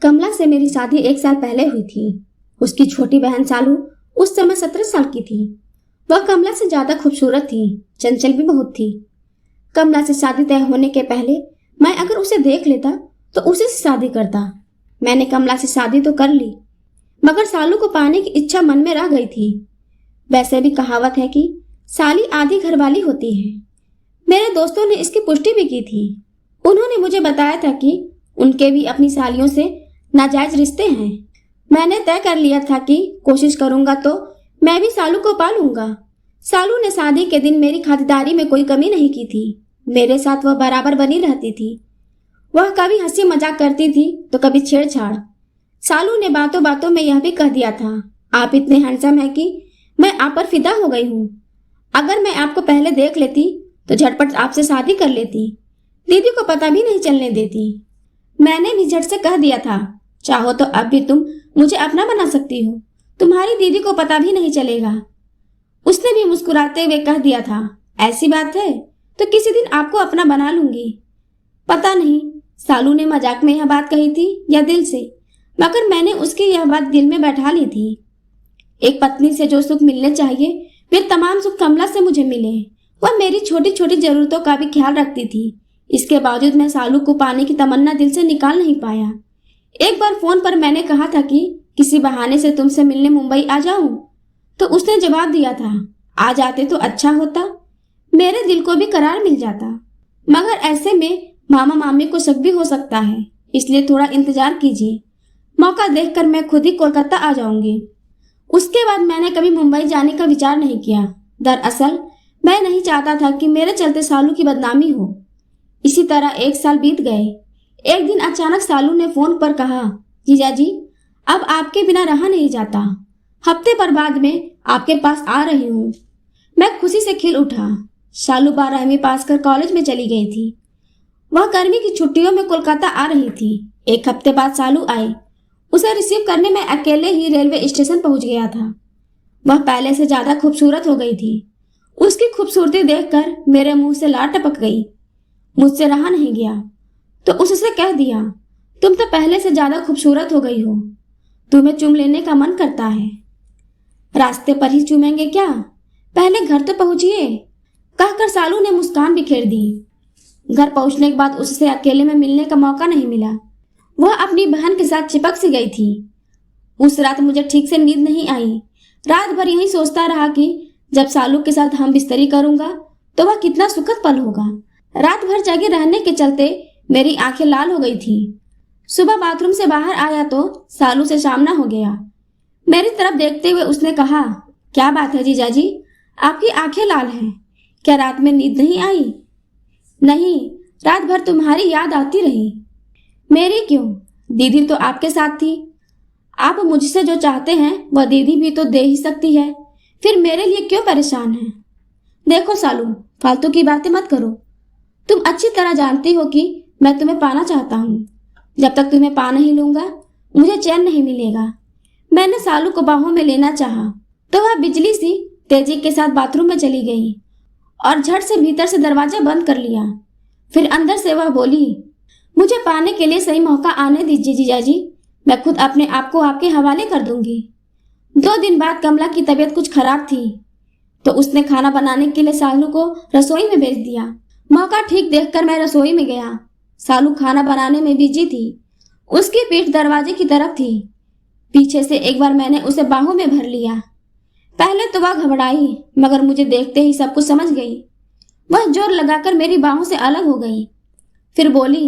कमला से मेरी शादी 1 साल पहले हुई थी। उसकी छोटी बहन सालू उस समय 17 साल की थी। वह कमला से ज्यादा खूबसूरत थी, चंचल भी बहुत थी। कमला से शादी तय होने के पहले मैं अगर उसे देख लेता तो उसी से शादी करता। मैंने कमला से शादी तो कर ली, मगर सालू को पाने की इच्छा मन में रह गई थी। वैसे भी कहावत है कि साली आधी घरवाली होती है। मेरे दोस्तों ने इसकी पुष्टि भी की थी। उन्होंने मुझे बताया था कि उनके भी अपनी सालियों से नाजायज रिश्ते हैं। मैंने तय कर लिया था कि कोशिश करूंगा तो मैं भी सालू को पालूंगा। सालू ने शादी के दिन मेरी खातिरदारी में कोई कमी नहीं की थी। मेरे साथ वह बराबर बनी रहती थी। वह कभी हंसी मजाक करती थी तो कभी छेड़छाड़। सालू ने बातों बातों में यह भी कह दिया था, आप इतने हैंडसम हैं कि मैं आप पर फिदा हो गई हूँ। अगर मैं आपको पहले देख लेती तो झटपट आपसे शादी कर लेती, दीदी को पता भी नहीं चलने देती। मैंने भी झट से कह दिया था, चाहो तो अब भी तुम मुझे अपना बना सकती हो, तुम्हारी दीदी को पता भी नहीं चलेगा। उसने भी मुस्कुराते हुए कह दिया था, ऐसी बात है तो किसी दिन आपको अपना बना लूंगी। पता नहीं सालू ने मजाक में यह बात कही थी या दिल से, मगर मैंने उसकी यह बात दिल में बैठा ली थी। एक पत्नी से जो सुख मिलने चाहिए वे तमाम सुख कमला से मुझे मिले। वह मेरी छोटी छोटी जरूरतों का भी ख्याल रखती थी। इसके बावजूद मैं सालू को पाने की तमन्ना दिल से निकाल नहीं पाया। एक बार फोन पर मैंने कहा था कि किसी बहाने से तुमसे मिलने मुंबई आ जाऊं, तो उसने जवाब दिया था, आ जाते तो अच्छा होता, मेरे दिल को भी करार मिल जाता। मगर ऐसे में मामा मामी को शक भी हो सकता है, इसलिए थोड़ा इंतजार कीजिए। मौका देखकर मैं खुद ही कोलकाता आ जाऊंगी। उसके बाद मैंने कभी मुंबई जाने का विचार नहीं किया। दरअसल मैं नहीं चाहता था कि मेरे चलते सालू की बदनामी हो। इसी तरह 1 साल बीत गए। एक दिन अचानक सालू ने फोन पर कहा, जीजा जी अब आपके बिना रहा नहीं जाता, हफ्ते भर बाद में आपके पास आ रही हूँ। मैं खुशी से खिल उठा। सालू 12वीं पास कर कॉलेज में चली गई थी। वह गर्मी की छुट्टियों में कोलकाता आ रही थी। 1 हफ्ते बाद सालू आई। उसे रिसीव करने में अकेले ही रेलवे स्टेशन पहुंच गया था। वह पहले से ज्यादा खूबसूरत हो गई थी। उसकी खूबसूरती देखकर मेरे मुंह से लार टपक गई। मुझसे रहा नहीं गया तो उससे कह दिया, तुम तो पहले से ज्यादा खूबसूरत हो गई हो, तुम्हें चूम लेने का मन करता है। रास्ते पर ही चूमेंगे क्या, पहले घर तो पहुंचिए, कहकर सालू ने मुस्कान बिखेर दी। घर पहुंचने के बाद उससे अकेले में मिलने का मौका नहीं मिला। वह अपनी बहन के साथ चिपक सी गई थी। उस रात मुझे ठीक से नींद नहीं आई। रात भर यही सोचता रहा कि जब सालू के साथ हम बिस्तरी करूंगा तो वह कितना सुखद पल होगा। रात भर जागे रहने के चलते मेरी आंखें लाल हो गई थी। सुबह बाथरूम से बाहर आया तो सालू से सामना हो गया। मेरी तरफ देखते हुए उसने कहा, क्या बात है जीजा जी, आपकी आंखें लाल हैं, क्या रात में नींद नहीं आई? नहीं, रात भर तुम्हारी याद आती रही। मेरी क्यों, दीदी तो आपके साथ थी। आप मुझसे जो चाहते हैं वह दीदी भी तो दे ही सकती है, फिर मेरे लिए क्यों परेशान हैं? देखो सालू, फालतू की बातें मत करो। तुम अच्छी तरह जानती हो कि मैं तुम्हें पाना चाहता हूँ। जब तक तुम्हें पा नहीं लूंगा मुझे चैन नहीं मिलेगा। मैंने सालू को बाहों में लेना चाहा तो वह बिजली सी तेजी के साथ बाथरूम में चली गई और झट से भीतर से दरवाजा बंद कर लिया। फिर अंदर से वह बोली, मुझे पाने के लिए सही मौका आने दीजिए जीजा जी, मैं खुद अपने आप को आपके हवाले कर दूंगी। 2 दिन बाद कमला की तबीयत कुछ खराब थी तो उसने खाना बनाने के लिए सालू को रसोई में भेज दिया। मौका ठीक देखकर मैं रसोई में गया। सालू खाना बनाने में बिजी थी। उसकी पीठ दरवाजे की तरफ थी। पीछे से एक बार मैंने उसे बाहों में भर लिया। पहले तो वह घबराई, मगर मुझे देखते ही सब कुछ समझ गई। वह जोर लगाकर मेरी बाहों से अलग हो गई। फिर बोली,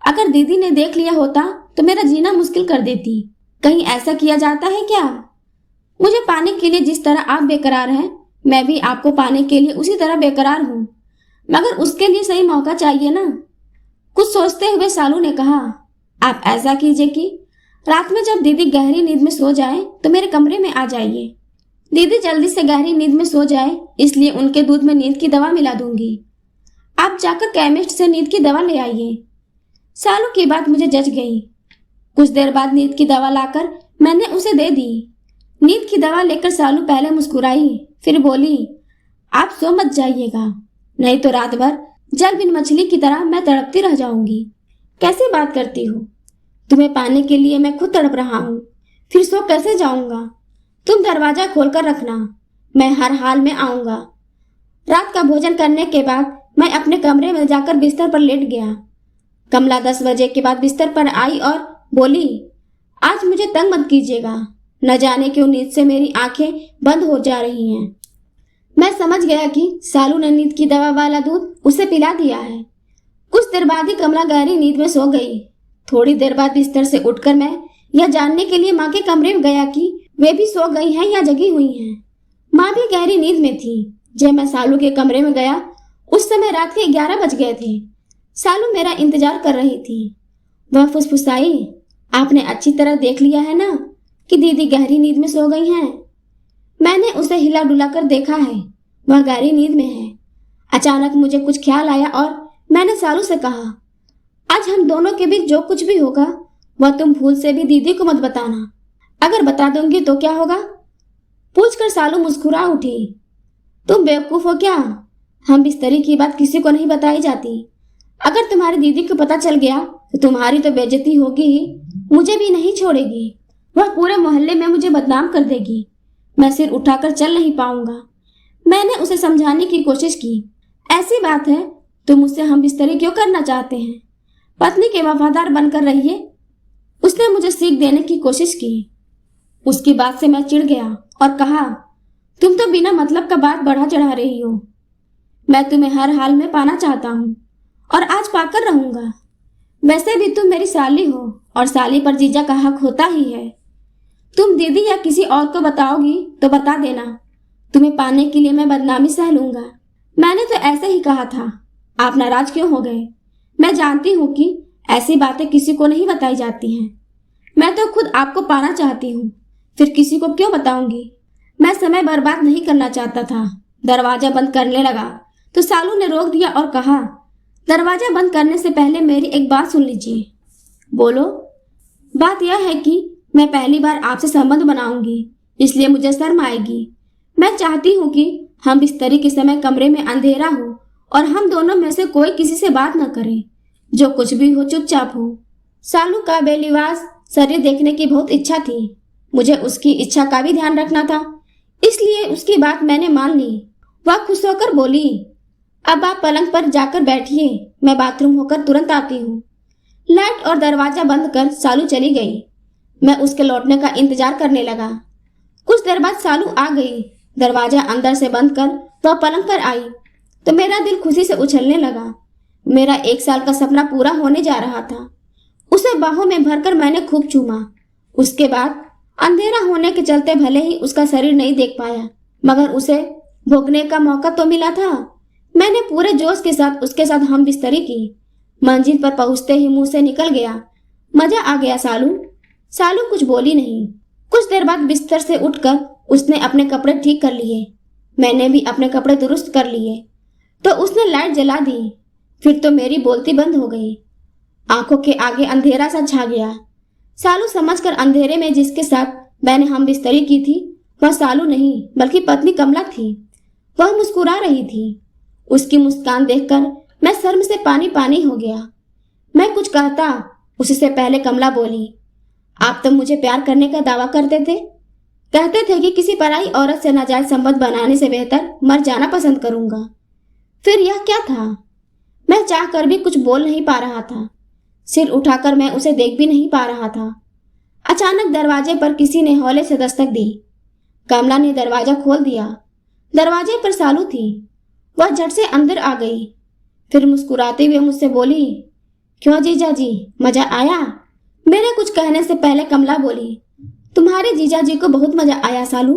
अगर दीदी ने देख लिया होता तो मेरा जीना मुश्किल कर देती। कहीं ऐसा किया जाता है क्या? मुझे पाने के लिए जिस तरह आप बेकरार हैं, मैं भी आपको पाने के लिए उसी तरह बेकरार हूँ, मगर उसके लिए सही मौका चाहिए ना। कुछ सोचते हुए सालू ने कहा, आप ऐसा कीजिए कि रात में जब दीदी गहरी नींद में सो जाए तो मेरे कमरे में आ जाइए। दीदी जल्दी से गहरी नींद में सो जाए, इसलिए उनके दूध में नींद की दवा मिला दूंगी। आप जाकर केमिस्ट से नींद की दवा ले आइए। सालू की बात मुझे जच गई। कुछ देर बाद नींद की दवा लाकर मैंने उसे दे दी। नींद की दवा लेकर सालू पहले मुस्कुराई, फिर बोली, आप सो मत जाइएगा, नहीं तो रात भर जल बिन मछली की तरह मैं तड़पती रह जाऊंगी। कैसी बात करती हो, तुम्हें पाने के लिए मैं खुद तड़प रहा हूँ, फिर सो कैसे जाऊंगा? तुम दरवाजा खोलकर रखना, मैं हर हाल में आऊंगा। रात का भोजन करने के बाद मैं अपने कमरे में जाकर बिस्तर पर लेट गया। कमला 10 बजे के बाद बिस्तर पर आई और बोली, आज मुझे तंग मत कीजिएगा, न जाने क्यों नींद से मेरी आंखें बंद हो जा रही हैं। मैं समझ गया कि सालू ने नींद की दवा वाला दूध उसे पिला दिया है। कुछ देर बाद ही कमला गहरी नींद में सो गई। थोड़ी देर बाद बिस्तर से उठकर मैं यह जानने के लिए माँ के कमरे में गया कि वे भी सो गई हैं या जगी हुई हैं। माँ भी गहरी नींद में थी। जब मैं सालू के कमरे में गया उस समय रात के 11 बज गए थे। सालू मेरा इंतजार कर रही थी। वह फुसफुसाई, आपने अच्छी तरह देख लिया है ना कि दीदी गहरी नींद में सो गई हैं? मैंने उसे हिला डुला कर देखा है, वह गहरी नींद में है। अचानक मुझे कुछ ख्याल आया और मैंने सालू से कहा, आज हम दोनों के बीच जो कुछ भी होगा वह तुम भूल से भी दीदी को मत बताना। अगर बता दूंगी तो क्या होगा? पूछकर सालू मुस्कुरा उठी। तुम बेवकूफ हो क्या? हम बिस्तरी की बात किसी को नहीं बताई जाती। अगर तुम्हारी दीदी को पता चल गया तो तुम्हारी तो बेइज्जती होगी ही, मुझे भी नहीं छोड़ेगी। वह पूरे मोहल्ले में मुझे बदनाम कर देगी। मैं सिर उठाकर चल नहीं पाऊंगा। मैंने उसे समझाने की कोशिश की। ऐसी बात है, तुम मुझसे हम बिस्तरी क्यों करना चाहते हैं? पत्नी के वफादार बनकर रहिए। उसने मुझे सीख देने की कोशिश की। उसकी बात से मैं चिढ़ गया और कहा, तुम तो बिना मतलब का बात बढ़ा चढ़ा रही हो। मैं तुम्हें हर हाल में पाना चाहता हूँ और आज पाकर रहूंगा। वैसे भी तुम मेरी साली हो और साली पर जीजा का हक होता ही है। तुम दीदी या किसी और को बताओगी तो बता देना, तुम्हें पाने के लिए मैं बदनामी सह लूंगा। मैंने तो ऐसे ही कहा था, आप नाराज क्यों हो गए? मैं जानती हूँ कि ऐसी बातें किसी को नहीं बताई जाती हैं। मैं तो खुद आपको पाना चाहती हूँ, फिर किसी को क्यों बताऊंगी? मैं समय बर्बाद नहीं करना चाहता था। दरवाजा बंद करने लगा तो सालू ने रोक दिया और कहा, दरवाजा बंद करने से पहले मेरी एक बात सुन लीजिए। बोलो। बात यह है कि मैं पहली बार आपसे संबंध बनाऊंगी, इसलिए मुझे शर्म आएगी। मैं चाहती हूँ कि हम बिस्तरी के समय कमरे में अंधेरा हो और हम दोनों में से कोई किसी से बात न करे। जो कुछ भी हो चुपचाप हो। सालू का बेलिवास शरीर देखने की बहुत इच्छा थी। मुझे उसकी इच्छा का भी ध्यान रखना था, इसलिए उसकी बात मैंने मान ली। वह खुश होकर बोली, अब आप पलंग पर जाकर बैठिए, मैं बाथरूम होकर तुरंत आती हूँ। लाइट और दरवाजा बंद कर सालू चली गई। मैं उसके लौटने का इंतजार करने लगा। कुछ देर बाद सालू आ गई। दरवाजा अंदर से बंद कर वह पलंग पर आई तो मेरा दिल खुशी से उछलने लगा। मेरा 1 साल का सपना पूरा होने जा रहा था। उसे बाहों में भरकर मैंने खूब चूमा। उसके बाद अंधेरा होने के चलते भले ही उसका शरीर नहीं देख पाया, मगर उसे भोगने का मौका तो मिला था। मैंने पूरे जोश के साथ उसके साथ हम बिस्तरी की। मंजिल पर पहुंचते ही मुंह से निकल गया, मजा आ गया सालू। सालू कुछ बोली नहीं। कुछ देर बाद बिस्तर से उठकर उसने अपने कपड़े ठीक कर लिए। मैंने भी अपने कपड़े दुरुस्त कर लिए तो उसने लाइट जला दी। फिर तो मेरी बोलती बंद हो गई। आंखों के आगे अंधेरा सा छा गया। सालू समझकर अंधेरे में जिसके साथ मैंने हम बिस्तरी की थी वह सालू नहीं बल्कि पत्नी कमला थी। वह मुस्कुरा रही थी। उसकी मुस्कान देखकर मैं शर्म से पानी पानी हो गया। मैं कुछ कहता उससे पहले कमला बोली, आप तो मुझे प्यार करने का दावा करते थे, कहते थे कि किसी पराई औरत से नाजायज संबंध बनाने से बेहतर मर जाना पसंद करूंगा। फिर यह क्या था? मैं चाहकर भी कुछ बोल नहीं पा रहा था। सिर उठाकर मैं उसे देख भी नहीं पा रहा था। अचानक दरवाजे पर किसी ने हौले से दस्तक दी। कमला ने दरवाजा खोल दिया। दरवाजे पर सालू थी। वह झट से अंदर आ गई। फिर मुस्कुराते हुए मुझसे बोली, क्यों जीजा जी, मजा आया? मेरे कुछ कहने से पहले कमला बोली, तुम्हारे जीजा जी को बहुत मजा आया सालू।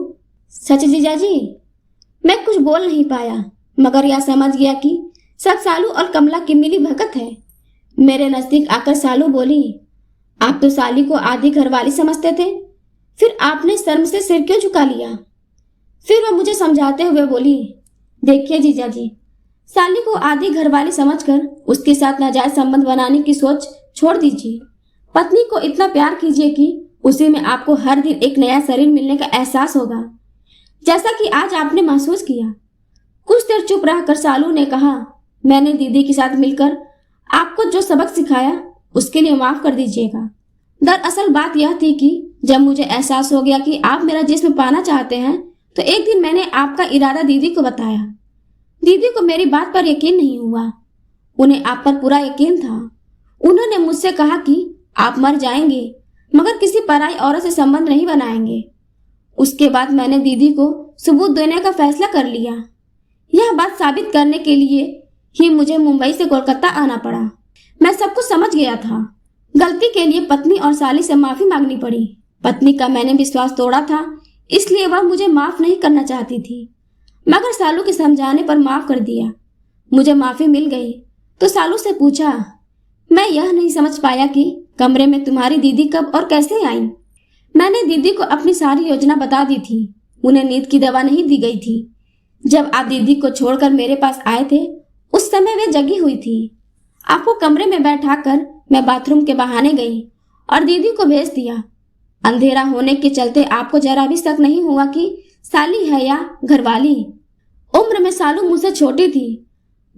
सच जीजा जी? मैं कुछ बोल नहीं पाया, मगर यह समझ गया कि सब सालू और कमला की मिली भगत है। मेरे नजदीक आकर सालू बोली, आप तो साली को आधी घरवाली समझते थे, फिर आपने शर्म से सिर क्यों झुका लिया? फिर वह मुझे समझाते हुए बोली, देखिए जीजा जी, साली को आधी घरवाली समझकर उसके साथ नाजायज संबंध बनाने की सोच छोड़ दीजिए। पत्नी को इतना प्यार कीजिए कि उसी में आपको हर दिन एक नया शरीर मिलने का एहसास होगा, जैसा कि आज आपने महसूस किया। कुछ देर चुप रहकर सालू ने कहा, मैंने दीदी के साथ मिलकर आपको जो सबक सिखाया उसके लिए माफ कर दीजिएगा। दरअसल बात यह थी कि जब मुझे एहसास हो गया कि आप मेरा जिस्म पाना चाहते हैं तो एक दिन मैंने आपका इरादा दीदी को बताया। दीदी को मेरी बात पर यकीन नहीं हुआ। उन्हें आप पर पूरा यकीन था। उन्होंने मुझसे कहा कि आप मर जाएंगे मगर किसी पराई औरत से संबंध नहीं बनाएंगे। उसके बाद मैंने दीदी को सबूत देने का फैसला कर लिया। यह बात साबित करने के लिए ही मुझे मुंबई से कोलकाता आना पड़ा। मैं सब कुछ समझ गया था। गलती के लिए पत्नी और साली से माफी मांगनी पड़ी। पत्नी का मैंने विश्वास तोड़ा था, इसलिए वह मुझे माफ नहीं करना चाहती थी, मगर सालू के समझाने पर माफ कर दिया। मुझे माफी मिल गई तो सालू से पूछा, मैं यह नहीं समझ पाया कि कमरे में तुम्हारी दीदी कब और कैसे आई। मैंने दीदी को अपनी सारी योजना बता दी थी। उन्हें नींद की दवा नहीं दी गई थी। जब आप दीदी को छोड़कर मेरे पास आए थे उस समय वे जगी हुई थी। आपको कमरे में बैठाकर मैं बाथरूम के बहाने गई और दीदी को भेज दिया। अंधेरा होने के चलते आपको जरा भी शक नहीं हुआ कि साली है या घरवाली। उम्र में सालू मुझसे छोटी थी,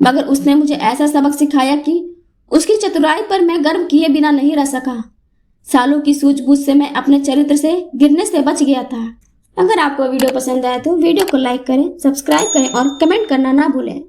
मगर उसने मुझे ऐसा सबक सिखाया कि उसकी चतुराई पर मैं गर्व किए बिना नहीं रह सका। सालू की सूझबूझ से मैं अपने चरित्र से गिरने से बच गया था। अगर आपको वीडियो पसंद आया तो वीडियो को लाइक करें, सब्सक्राइब करें और कमेंट करना ना भूलें।